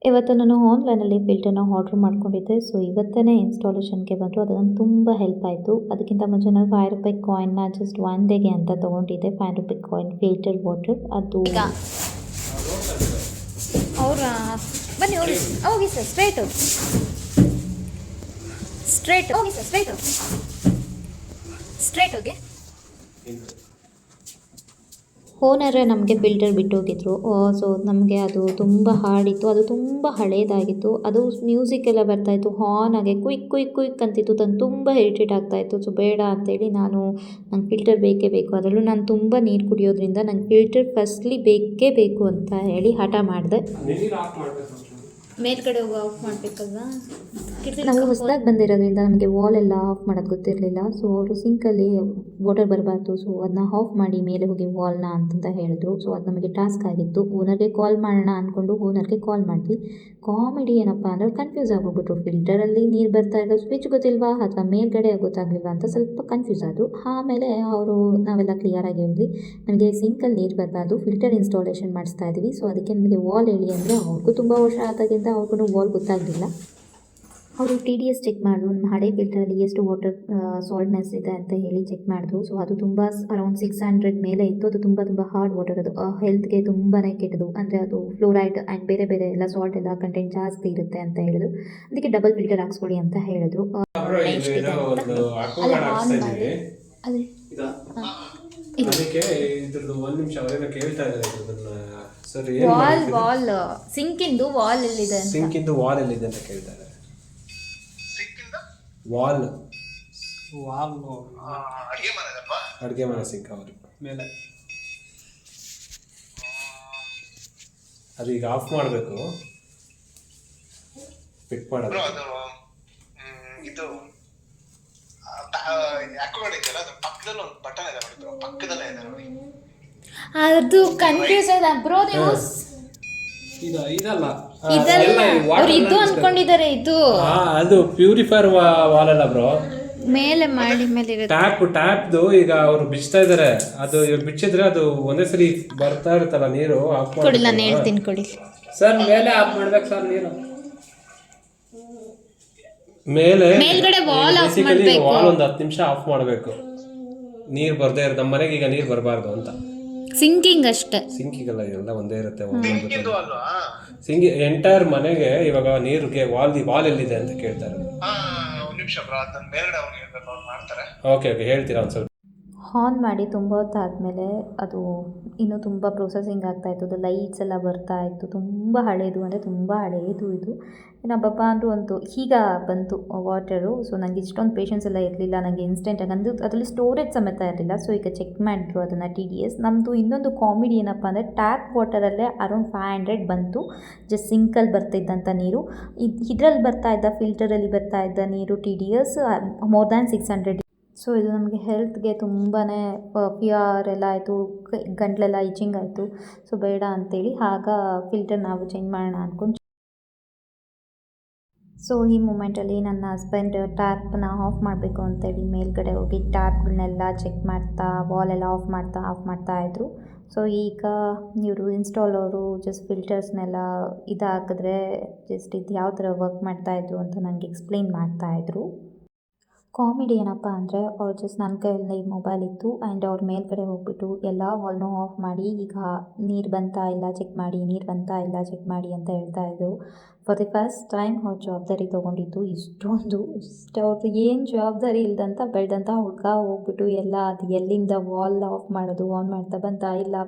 ಇವತ್ತು ನಾನು ಆನ್ಲೈನಲ್ಲಿ ಫಿಲ್ಟರ್ನ ಆರ್ಡ್ರ್ ಮಾಡ್ಕೊಂಡಿದ್ದೆ. ಸೊ ಇವತ್ತೇ ಇನ್ಸ್ಟಾಲೇಷನ್ಗೆ ಬಂತು. ಅದು ನಂಗೆ ತುಂಬ ಹೆಲ್ಪ್ ಆಯಿತು. ಅದಕ್ಕಿಂತ ಮುಂಚೆ ನಾನು ₹5 ಕಾಯಿನ್ನ ಜಸ್ಟ್ 1 ಡೇಗೆ ಅಂತ ತೊಗೊಂಡಿದ್ದೆ. ₹5 ಕಾಯಿನ್ ಫಿಲ್ಟರ್ ವಾಟರ್. ಅದು ಈಗ ಅವರ ಬನ್ನಿ ಹೋಗಿ ಸರ್ ಸ್ಟ್ರೈಟ್ ಹೋಗಿ ಸ್ಟ್ರೈಟ್ ಹೋಗಿ. ಓನರೇ ನಮಗೆ ಫಿಲ್ಟರ್ ಬಿಟ್ಟೋಗಿದ್ರು. ಸೊ ನಮಗೆ ಅದು ತುಂಬ ಹಾರ್ಡಿತ್ತು, ಅದು ತುಂಬ ಹಳೇದಾಗಿತ್ತು. ಅದು ಮ್ಯೂಸಿಕ್ ಎಲ್ಲ ಬರ್ತಾಯಿತ್ತು, ಹಾರ್ನಾಗೆ ಕ್ವಿಕ್ ಕ್ವಿಕ್ ಕ್ವಿಕ್ ಅಂತಿತ್ತು. ತಂದು ತುಂಬ ಇರಿಟೇಟ್ ಆಗ್ತಾಯಿತ್ತು. ಸೊ ಬೇಡ ಅಂತೇಳಿ ನಂಗೆ ಫಿಲ್ಟರ್ ಬೇಕೇ ಬೇಕು. ಅದರಲ್ಲೂ ನಾನು ತುಂಬ ನೀರು ಕುಡಿಯೋದ್ರಿಂದ ನಂಗೆ ಫಿಲ್ಟರ್ ಫಸ್ಟ್ಲಿ ಬೇಕೇ ಬೇಕು ಅಂತ ಹೇಳಿ ಹಠ ಮಾಡಿದೆ. ಮೇಲ್ಗಡೆ ಹೋಗಿ ಆಫ್ ಮಾಡಬೇಕಲ್ವಾ? ನಾವು ಹೊಸದಾಗಿ ಬಂದಿರೋದ್ರಿಂದ ನಮಗೆ ವಾಲ್ ಎಲ್ಲ ಆಫ್ ಮಾಡೋದು ಗೊತ್ತಿರಲಿಲ್ಲ. ಸೊ ಅವರು ಸಿಂಕಲ್ಲಿ ವಾಟರ್ ಬರಬಾರ್ದು, ಸೊ ಅದನ್ನ ಆಫ್ ಮಾಡಿ ಮೇಲೆ ಹೋಗಿ ವಾಲ್ನ ಅಂತಂತ ಹೇಳಿದ್ರು. ಸೊ ಅದು ನಮಗೆ ಟಾಸ್ಕ್ ಆಗಿತ್ತು. ಓನರ್ಗೆ ಕಾಲ್ ಮಾಡೋಣ ಅಂದ್ಕೊಂಡು ಓನರ್ಗೆ ಕಾಲ್ ಮಾಡಿದ್ವಿ. ಕಾಮಿಡಿ ಏನಪ್ಪ ಅಂದರೆ ಕನ್ಫ್ಯೂಸ್ ಆಗೋಗ್ಬಿಟ್ರು. ಫಿಲ್ಟರಲ್ಲಿ ನೀರು ಬರ್ತಾ ಇರೋ ಸ್ವಿಚ್ ಗೊತ್ತಿಲ್ವಾ ಅಥವಾ ಮೇಲ್ಗಡೆ ಗೊತ್ತಾಗಲಿಲ್ಲ ಅಂತ ಸ್ವಲ್ಪ ಕನ್ಫ್ಯೂಸ್ ಆದರು. ಆಮೇಲೆ ನಾವೆಲ್ಲ ಕ್ಲಿಯರಾಗಿ ಹೇಳಿದ್ವಿ, ನಮಗೆ ಸಿಂಕಲ್ಲಿ ನೀರು ಬರಬಾರ್ದು, ಫಿಲ್ಟರ್ ಇನ್ಸ್ಟಾಲೇಷನ್ ಮಾಡಿಸ್ತಾ ಇದ್ದೀವಿ. ಸೊ ಅದಕ್ಕೆ ನಮಗೆ ವಾಲ್ ಹೇಳಿ ಅಂದರೆ ಅವ್ರಿಗೂ ತುಂಬ ವರ್ಷ ಆದಾಗಿಂದ ಅವ್ರಿಗೂ ವಾಲ್ ಗೊತ್ತಾಗಲಿಲ್ಲ. ಅವರು TDS ಚೆಕ್ ಮಾಡಿದ್ರು. ನಮ್ಮ ಹಳೆ ಫಿಲ್ಟರಲ್ಲಿ ಎಷ್ಟು ವಾಟರ್ ಸಾಲ್ಟ್ನೆಸ್ ಇದೆ ಅಂತ ಹೇಳಿ ಚೆಕ್ ಮಾಡಿದ್ರು. ಸೊ ಅದು ತುಂಬ ಅರೌಂಡ್ 600 ಮೇಲೆ ಇತ್ತು. ಅದು ತುಂಬ ಹಾರ್ಡ್ ವಾಟರ್. ಅದು ಹೆಲ್ತ್ಗೆ ತುಂಬಾ ಕೆಟ್ಟದು. ಅಂದರೆ ಅದು ಫ್ಲೋರೈಡ್ ಆ್ಯಂಡ್ ಬೇರೆ ಬೇರೆ ಎಲ್ಲ ಸಾಲ್ಟ್ ಎಲ್ಲ ಕಂಟೆಂಟ್ ಜಾಸ್ತಿ ಇರುತ್ತೆ ಅಂತ ಹೇಳಿದ್ರು. ಅದಕ್ಕೆ ಡಬಲ್ ಫಿಲ್ಟರ್ ಹಾಕ್ಸ್ಕೊಳ್ಳಿ ಅಂತ ಹೇಳಿದ್ರು. ವಾಲ್ ಸಿಂಕಿಂದು ವಾಲ್ ಎಲ್ಲಿದೆ ಅಂತ ಕೇಳ್ತಾರೆ. ವಾಲ್ ಅಡುಗೆ ಮನೆ ಸಿಂಕ್ ಅವರು ಮೇಲೆ ಅದು ಈಗ ಆಫ್ ಮಾಡಬೇಕು, ಫಿಟ್ ಮಾಡೋದು. ಇದು ಪಕ್ಕದಲ್ಲಿ ಒಂದು ಬಟನ್ ಇದೆ ನೋಡಿ, ಪಕ್ಕದಲ್ಲೇ ಇದೆ ನೋಡಿ. ಅದು ಕನ್ಫ್ಯೂಸ್ ಆದ ಬ್ರೋ. ನೀವು ಇದಲ್ಲ ಅವ್ರು ಇದು ಅನ್ಕೊಂಡಿದ್ದಾರೆ. ಇದು ಅದು ಪ್ಯೂರಿಫೈರ್ ವಾಲ್ ಅಲ್ಲ ಬ್ರೋ, ಮೇಲೆ ಮಾಡಿ ಮೇಲೆ ಇರುತ್ತೆ. ಟ್ಯಾಪ್ದು ಈಗ ಅವರು ಬಿಚ್ತಾ ಇದಾರೆ. ಅದು ಬಿಚ್ಚಿದ್ರೆ ಅದು ಒಂದೇ ಸರಿ ಬರ್ತಾ ಇರುತ್ತಲ್ಲ ನೀರು. ಆಫ್ ಕೊಡಿ, ನಾನು ಹೇಳ್ತೀನಿ ಕೊಡಿ ಸರ್. ಮೇಲೆ ಆಫ್ ಮಾಡ್ಬೇಕು ಸರ್ ನೀರು. ಮೇಲ್ಗಡೆ ವಾಲ್ ಆಫ್ ಮಾಡಬೇಕು. ವಾಲ್ ಒಂದು 10 ನಿಮಿಷ ಆಫ್ ಮಾಡಬೇಕು. ನೀರು ಬರ್ದೇ ಇರೋ ನಮ್ಮ ಮನೆಗೆ ಈಗ ನೀರು ಬರಬಾರ್ದು ಅಂತ. ಸಿಂಕಿಂಗ್ ಅಷ್ಟೇ. ಸಿಂಕಿಗೆಲ್ಲ ಎಲ್ಲ ಒಂದೇ ಇರುತ್ತೆ. ಸಿಂಕ್ ಎಂಟೈರ್ ಮನೆಗೆ ಇವಾಗ ನೀರಿಗೆ ವಾಲ್ ಎಲ್ಲಿದೆ ಅಂತ ಕೇಳ್ತಾರೆ. ಓಕೆ ಹೇಳ್ತೀರಾ ಒಂದು ಸ್ವಲ್ಪ. ಆನ್ ಮಾಡಿ ತುಂಬ ಹೊತ್ತಾದಮೇಲೆ ಅದು ಇನ್ನೂ ತುಂಬ ಪ್ರೊಸೆಸಿಂಗ್ ಆಗ್ತಾಯಿತ್ತು. ಅದು ಲೈಟ್ಸ್ ಎಲ್ಲ ಬರ್ತಾಯಿತ್ತು. ತುಂಬ ಹಳೇದು, ಅಂದರೆ ತುಂಬ ಹಳೇದು ಇದು. ಏನಬ್ಬಪ್ಪ ಅಂದರೂ ಒಂದು ಈಗ ಬಂತು ವಾಟರು. ಸೊ ನನಗೆ ಇಷ್ಟೊಂದು ಪೇಷನ್ಸ್ ಎಲ್ಲ ಇರಲಿಲ್ಲ. ನನಗೆ ಇನ್ಸ್ಟೆಂಟಾಗಿ ಅಂದು ಅದರಲ್ಲಿ ಸ್ಟೋರೇಜ್ ಸಮೇತ ಇರಲಿಲ್ಲ. ಸೊ ಈಗ ಚೆಕ್ ಮಾಡಿದ್ರು ಅದನ್ನು TDS. ನಮ್ಮದು ಇನ್ನೊಂದು ಕಾಮಿಡಿ ಏನಪ್ಪ ಅಂದರೆ ಟ್ಯಾಪ್ ವಾಟರಲ್ಲೇ ಅರೌಂಡ್ 500 ಬಂತು. ಜಸ್ಟ್ ಸಿಂಕಲ್ಲಿ ಬರ್ತಿದ್ದಂಥ ನೀರು. ಇದರಲ್ಲಿ ಬರ್ತಾ ಇದ್ದ ಫಿಲ್ಟರಲ್ಲಿ ಬರ್ತಾ ಇದ್ದ ನೀರು TDS ಮೋರ್ ದ್ಯಾನ್ 600. ಸೊ ಇದು ನಮಗೆ ಹೆಲ್ತ್ಗೆ ತುಂಬಾ ಫಿಯರ್ ಎಲ್ಲ ಆಯಿತು. ಗಂಟಲೆಲ್ಲ ಇಚಿಂಗ್ ಆಯಿತು. ಸೊ ಬೇಡ ಅಂತೇಳಿ ಆಗ ಫಿಲ್ಟರ್ ನಾವು ಚೇಂಜ್ ಮಾಡೋಣ ಅಂದ್ಕೊಂಡು. ಸೊ ಈ ಮೂಮೆಂಟಲ್ಲಿ ನನ್ನ ಹಸ್ಬೆಂಡ್ ಟ್ಯಾಪ್ನ ಆಫ್ ಮಾಡಬೇಕು ಅಂತೇಳಿ ಮೇಲ್ಗಡೆ ಹೋಗಿ ಟ್ಯಾಪ್ಗಳನ್ನೆಲ್ಲ ಚೆಕ್ ಮಾಡ್ತಾ ವಾಲೆಲ್ಲ ಆಫ್ ಮಾಡ್ತಾ ಇದ್ರು. ಸೊ ಈಗ ಇವರು ಇನ್ಸ್ಟಾಲರು ಜಸ್ಟ್ ಫಿಲ್ಟರ್ಸ್ನೆಲ್ಲ ಹಾಕಿದ್ರೆ ಜಸ್ಟ್ ಇದು ಯಾವ ಥರ ವರ್ಕ್ ಮಾಡ್ತಾಯಿದ್ರು ಅಂತ ನನಗೆ ಎಕ್ಸ್ಪ್ಲೇನ್ ಮಾಡ್ತಾಯಿದ್ರು. ಕಾಮಿಡಿ ಏನಪ್ಪ ಅಂದರೆ ಅವ್ರು ಜಸ್ಟ್ ನನ್ನ ಕೈಯಲ್ಲಿ ಮೊಬೈಲ್ ಇತ್ತು ಆ್ಯಂಡ್ ಅವ್ರ ಮೇಲ್ಗಡೆ ಹೋಗ್ಬಿಟ್ಟು ಎಲ್ಲ ವಾಲ್ನೂ ಆಫ್ ಮಾಡಿ ಈಗ ನೀರು ಬಂತಾ ಇಲ್ಲ ಚೆಕ್ ಮಾಡಿ, ನೀರು ಬಂತಾ ಇಲ್ಲ ಚೆಕ್ ಮಾಡಿ ಅಂತ ಹೇಳ್ತಾಯಿದ್ರು. ಫಾರ್ ದಿ ಫಸ್ಟ್ ಟೈಮ್ ಅವ್ರ ಜವಾಬ್ದಾರಿ ತೊಗೊಂಡಿದ್ದು ಇಷ್ಟೊಂದು. ಅವ್ರದ್ದು ಏನು ಜವಾಬ್ದಾರಿ ಇಲ್ದಂತ ಬೆಳೆದಂಥ ಹುಡುಗ ಹೋಗ್ಬಿಟ್ಟು ಎಲ್ಲ ಅದು ಎಲ್ಲಿಂದ ವಾಲ್ ಆಫ್ ಮಾಡೋದು, ಆನ್ ಮಾಡ್ತಾ ಬಂತಾ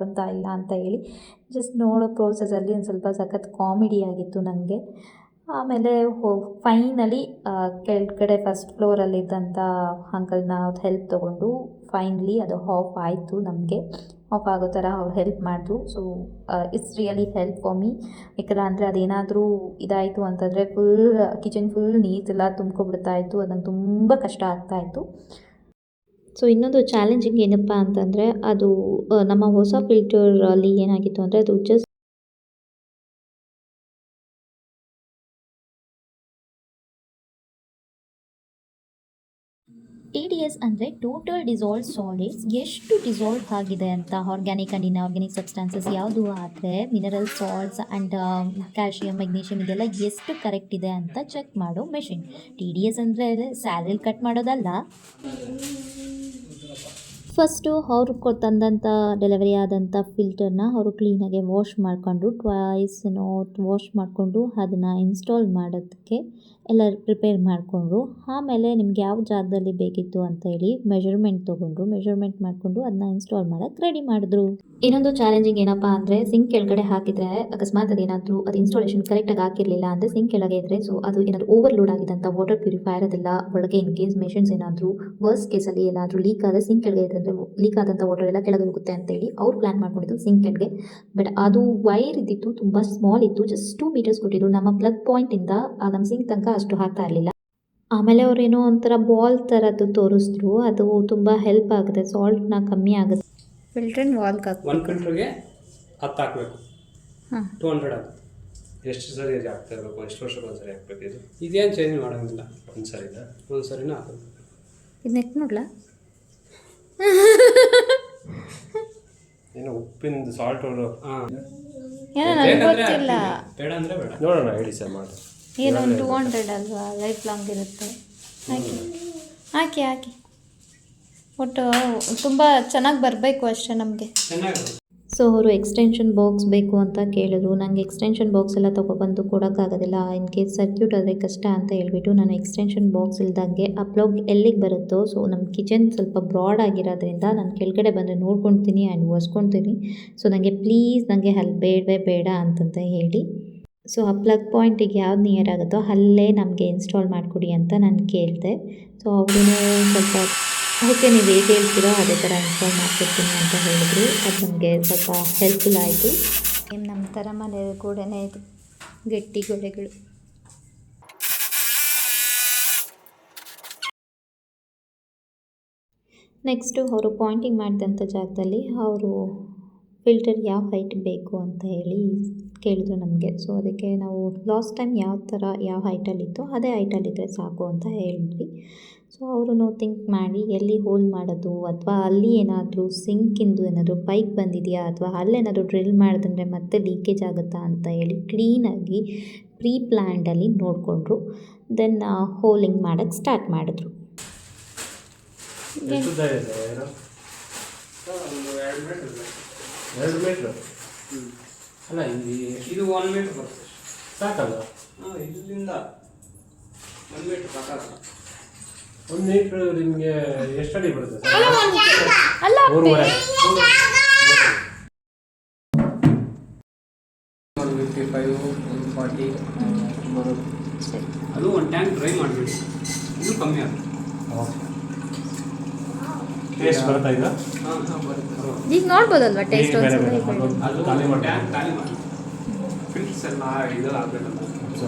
ಇಲ್ಲ ಅಂತ ಹೇಳಿ ಜಸ್ಟ್ ನೋಡೋ ಪ್ರೋಸೆಸಲ್ಲಿ ಒಂದು ಸ್ವಲ್ಪ ಸಖತ್ ಕಾಮಿಡಿ ಆಗಿತ್ತು ನನಗೆ. ಆಮೇಲೆ ಫೈನಲಿ ಕೆಳಗಡೆ ಫಸ್ಟ್ ಫ್ಲೋರಲ್ಲಿದ್ದಂಥ ಅಂಕಲ್ನ ಹೆಲ್ಪ್ ತೊಗೊಂಡು ಫೈನಲಿ ಅದು ಆಫ್ ಆಯಿತು. ನಮಗೆ ಆಫ್ ಆಗೋ ಥರ ಅವ್ರು ಹೆಲ್ಪ್ ಮಾಡಿದ್ರು. So it's really help for me. ಯಾಕಂದರೆ ಅಂದರೆ ಅದೇನಾದರೂ ಇದಾಯಿತು ಅಂತಂದರೆ ಕಿಚನ್ ಫುಲ್ ನೀರೆಲ್ಲ ತುಂಬ್ಕೊಬಿಡ್ತಾಯಿತ್ತು. ಅದು ನಂಗೆ ತುಂಬ ಕಷ್ಟ ಆಗ್ತಾಯಿತ್ತು. ಸೊ ಇನ್ನೊಂದು ಚಾಲೆಂಜಿಂಗ್ ಏನಪ್ಪ ಅಂತಂದರೆ ಅದು ನಮ್ಮ ಹೊಸ ಫಿಲ್ಟರಲ್ಲಿ ಏನಾಗಿತ್ತು ಅಂದರೆ ಅದು ಜಸ್ಟ್ TDS ಅಂದರೆ ಟೋಟಲ್ ಡಿಸಾಲ್ವ್ ಸಾಲಿಡ್ಸ್. ಎಷ್ಟು ಡಿಸಾಲ್ವ್ ಆಗಿದೆ ಅಂತ ಆರ್ಗ್ಯಾನಿಕ್ ಆ್ಯಂಡ್ ಇನ್ಆರ್ಗ್ಯಾನಿಕ್ ಸಬ್ಸ್ಟಾನ್ಸಸ್ ಯಾವುದು ಆದರೆ mineral salts and calcium magnesium ಇದೆಲ್ಲ ಎಷ್ಟು ಕರೆಕ್ಟ್ ಇದೆ ಅಂತ ಚೆಕ್ ಮಾಡೋ ಮೆಷಿನ್. TDS ಅಂದರೆ ಸ್ಯಾಲರಿ ಕಟ್ ಮಾಡೋದಲ್ಲ. ಫಸ್ಟು ಅವರು ತಂದಂಥ ಡೆಲಿವರಿ ಆದಂಥ ಫಿಲ್ಟರ್ನ ಅವರು ಕ್ಲೀನಾಗಿ ವಾಶ್ ಮಾಡಿಕೊಂಡು ಟ್ವೈಸ್ನೋ ವಾಶ್ ಮಾಡಿಕೊಂಡು ಅದನ್ನು ಇನ್ಸ್ಟಾಲ್ ಮಾಡೋದಕ್ಕೆ ಎಲ್ಲ ಪ್ರಿಪೇರ್ ಮಾಡಿಕೊಂಡ್ರು. ಆಮೇಲೆ ನಿಮ್ಗೆ ಯಾವ ಜಾಗದಲ್ಲಿ ಬೇಕಿತ್ತು ಅಂತ ಹೇಳಿ ಮೆಷರ್ಮೆಂಟ್ ತೊಗೊಂಡ್ರು. ಮೆಷರ್ಮೆಂಟ್ ಮಾಡಿಕೊಂಡು ಅದನ್ನ ಇನ್ಸ್ಟಾಲ್ ಮಾಡೋಕ್ಕೆ ರೆಡಿ ಮಾಡಿದ್ರು. ಇನ್ನೊಂದು ಚಾಲೆಂಜಿಂಗ್ ಏನಪ್ಪ ಅಂದರೆ ಸಿಂಕ್ ಕೆಳಗಡೆ ಹಾಕಿದರೆ ಅಕಸ್ಮಾತ್ ಅದೇನಾದರೂ ಅದು ಇನ್ಸ್ಟಾಲೇಷನ್ ಕರೆಕ್ಟಾಗಿ ಹಾಕಿರಲಿಲ್ಲ ಅಂದರೆ ಸಿಂಕ್ ಕೆಳಗೆ ಇದ್ದರೆ ಸೊ ಅದು ಏನಾದರೂ ಓವರ್ಲೋಡ್ ಆಗಿದ್ದಂಥ ವಾಟರ್ ಪ್ಯೂರಿಫೈಯರ್ ಅದೆಲ್ಲ ಒಳಗೆ ಇನ್ ಕೇಸ್ ಮೆಷಿನ್ಸ್ ಏನಾದರೂ ವರ್ಸ್ಟ್ ಕೇಸಲ್ಲಿ ಏನಾದರೂ ಲೀಕ್ ಆದರೆ ಸಿಂಕ್ ಕೆಳಗೆ ಇದ್ದರೆ ಲೀಕ್ ಆದಂಥ ವಾಟರ್ ಎಲ್ಲ ಕೆಳಗೆ ಹೋಗುತ್ತೆ ಅಂತೇಳಿ ಅವ್ರು ಪ್ಲ್ಯಾನ್ ಮಾಡ್ಕೊಂಡಿದ್ದು ಸಿಂಕ್ ಕೆಳಗೆ. ಬಟ್ ಅದು ವೈರ್ ಇದ್ದಿತ್ತು ತುಂಬ ಸ್ಮಾಲ್ ಇತ್ತು, ಜಸ್ಟ್ 2 ಮೀಟರ್ಸ್ ಕೊಟ್ಟಿದ್ದು. ನಮ್ಮ ಪ್ಲಗ್ ಪಾಯಿಂಟಿಂದ ನಮ್ಮ ಸಿಂಕ್ ತನಕ ಅಷ್ಟು ಹಾಕ್ತಾ ಇರಲಿಲ್ಲ. ಆಮೇಲೆ ಅವರೇನೋ ಒಂಥರ ಬಾಲ್ ಥರದ್ದು ತೋರಿಸಿದ್ರು, ಅದು ತುಂಬ ಹೆಲ್ಪ್ ಆಗುತ್ತೆ, ಸಾಲ್ಟ್ನ ಕಮ್ಮಿ ಆಗುತ್ತೆ. ಫಿಲ್ಟರ್ನ ವಾಲ್ಗೆ ಹಾಕಿ 1 ಫಿಲ್ಟ್ರಿಗೆ 10 ಹಾಕಬೇಕು. ಹಾಂ 200 ಆಗುತ್ತೆ. ಎಷ್ಟು ಸರಿ ಆಗ್ತಾ ಇರಬೇಕು? ಎಷ್ಟು ವರ್ಷಕ್ಕೆ ಒಂದ್ಸರಿ ಹಾಕ್ಬೇಕು? ಇದು ಇದೇನು ಚೇಂಜ್ ಮಾಡೋಂಗಿಲ್ಲ, ಒಂದು ಸರಿನಾ? ಒಂದು ಸರಿನೂ ಹಾಕೋದು. ಇದು ನೆಕ್ ನೋಡ್ಲಾ? ಏನೋ ಉಪ್ಪಿನ ಸಾಲ್ಟ್ ಅವರು ಹಾಂ ಏನೋ ನನಗೆ ಗೊತ್ತಿಲ್ಲ. ಬೇಡ ಅಂದರೆ ಬೇಡ. ನೋಡೋಣ, ಹೇಳಿ ಸರ್ ಮಾಡಿ. ಏನೋ 200 ಅಲ್ವಾ, ಲೈಫ್ ಲಾಂಗ್ ಇರುತ್ತೆ. ಹಾಕಿ ಹಾಕಿ ಹಾಕಿ ಒಟ್ಟು ತುಂಬ ಚೆನ್ನಾಗಿ ಬರಬೇಕು ಅಷ್ಟೇ ನಮಗೆ. ಚೆನ್ನಾಗಿ ಸೊ ಅವರು ಎಕ್ಸ್ಟೆನ್ಷನ್ ಬಾಕ್ಸ್ ಬೇಕು ಅಂತ ಕೇಳಿದ್ರು. ನನಗೆ ಎಕ್ಸ್ಟೆನ್ಷನ್ ಬಾಕ್ಸ್ ಎಲ್ಲ ತೊಗೊಬಂದು ಕೊಡೋಕ್ಕಾಗೋದಿಲ್ಲ, ಇನ್ ಕೇಸ್ ಸರ್ಕ್ಯೂಟ್ ಆದರೆ ಕಷ್ಟ ಅಂತ ಹೇಳ್ಬಿಟ್ಟು ನಾನು ಎಕ್ಸ್ಟೆನ್ಷನ್ ಬಾಕ್ಸ್ ಇಲ್ದಂಗೆ ಆ ಪ್ಲಗ್ ಎಲ್ಲಿಗೆ ಬರುತ್ತೋ, ಸೊ ನಮ್ಮ ಕಿಚನ್ ಸ್ವಲ್ಪ ಬ್ರಾಡ್ ಆಗಿರೋದ್ರಿಂದ ನಾನು ಕೆಳಗಡೆ ಬಂದರೆ ನೋಡ್ಕೊಳ್ತೀನಿ ಆ್ಯಂಡ್ ಒರೆಸ್ಕೊಳ್ತೀನಿ. ಸೊ ನನಗೆ ಪ್ಲೀಸ್ ನನಗೆ ಅಲ್ಲಿ ಬೇಡವೇ ಬೇಡ ಅಂತಂತ ಹೇಳಿ, ಸೊ ಆ ಪ್ಲಗ್ ಪಾಯಿಂಟಿಗೆ ಯಾವ್ದು ನಿಯರ್ ಆಗುತ್ತೋ ಅಲ್ಲೇ ನಮಗೆ ಇನ್ಸ್ಟಾಲ್ ಮಾಡಿಕೊಡಿ ಅಂತ ನಾನು ಕೇಳಿದೆ. ಸೊ ಅವರು ಸ್ವಲ್ಪ ಓಕೆ ನೀವು ಹೇಗೆ ಹೇಳ್ತೀರೋ ಅದೇ ಥರ ಇನ್ಸ್ಟಾಲ್ ಮಾಡ್ಕೊಡ್ತೀನಿ ಅಂತ ಹೇಳಿದ್ರು. ಅದು ನಮಗೆ ಸ್ವಲ್ಪ ಹೆಲ್ಪ್ಫುಲ್ ಆಯಿತು. ನಮ್ಮ ಥರ ಮನೆ ಕೂಡನೇ ಇದು ಗಟ್ಟಿ ಗೋಡೆಗಳು. ನೆಕ್ಸ್ಟು ಅವರು ಪಾಯಿಂಟಿಂಗ್ ಮಾಡಿದಂಥ ಜಾಗದಲ್ಲಿ ಅವರು ಫಿಲ್ಟರ್ ಯಾವ ಹೈಟ್ ಬೇಕು ಅಂತ ಹೇಳಿ ಕೇಳಿದ್ರು ನಮಗೆ. ಸೊ ಅದಕ್ಕೆ ನಾವು ಲಾಸ್ಟ್ ಟೈಮ್ ಯಾವ ಥರ ಯಾವ ಹೈಟಲ್ಲಿತ್ತೋ ಅದೇ ಹೈಟಲ್ಲಿದ್ದರೆ ಸಾಕು ಅಂತ ಹೇಳಿದ್ವಿ. ಸೊ ಅವರು ಥಿಂಕ್ ಮಾಡಿ ಎಲ್ಲಿ ಹೋಲ್ ಮಾಡೋದು, ಅಥವಾ ಅಲ್ಲಿ ಏನಾದರೂ ಸಿಂಕಿಂದು ಏನಾದರೂ ಪೈಪ್ ಬಂದಿದೆಯಾ, ಅಥವಾ ಅಲ್ಲೇನಾದರೂ ಡ್ರಿಲ್ ಮಾಡಿದ್ರೆ ಮತ್ತೆ ಲೀಕೇಜ್ ಆಗುತ್ತಾ ಅಂತ ಹೇಳಿ ಕ್ಲೀನಾಗಿ ಪ್ರೀ ಪ್ಲ್ಯಾಂಡಲ್ಲಿ ನೋಡಿಕೊಂಡ್ರು. ದೆನ್ ಹೋಲಿಂಗ್ ಮಾಡೋಕ್ಕೆ ಸ್ಟಾರ್ಟ್ ಮಾಡಿದ್ರು. ಎಷ್ಟು ಉದ್ದ ಇದೆ ಏನು? ಒಂದು 2 ಮೀಟ್ರ್ ಇದೆ. 2 ಮೀಟ್ರ್ ಅಲ್ಲ, ಇದು 1 ಮೀಟ್ರ್ ಬರುತ್ತೆ ಸಾಕಲ್ಲ? ಹಾಂ, ಇಲ್ಲಿಂದ 1 ಮೀಟ್ರ್ ಸಾಕಾಗಲ್ಲ. 1 ಮೀಟ್ರ್ ನಿಮಗೆ ಎಷ್ಟು ಅಡಿ ಬರುತ್ತೆ ಸರ್? ಅಲ್ಲ 3.5. 155, 140 ಅದು ಒಂದು ಟ್ಯಾಂಕ್ ಡ್ರೈ ಮಾಡಿಬಿಡಿ, ಇನ್ನೂ ಕಮ್ಮಿ ಆಗುತ್ತೆ. ಟೇಸ್ಟ್ ಬರ್ತಾ ಇದೆ? ಹಾಂ ಬರುತ್ತೆ. ಈಗ ನೋಡ್ಬೋದಲ್ವಾ ಟೇಸ್ಟ್ ಬೇರೆ ಒಂದ್ಸಲ ಬೇರೆ ಈಗ ಅದು ಅದು ಖಾಲಿ ಮಾಡಿ. ಟ್ಯಾಂಕ್ ಖಾಲಿ ಮಾಡಿ ಫಿಲ್ಟರ್ಸ್ ಎಲ್ಲ ಇದು ಆಗಬೇಕಲ್ಲ. ಸೊ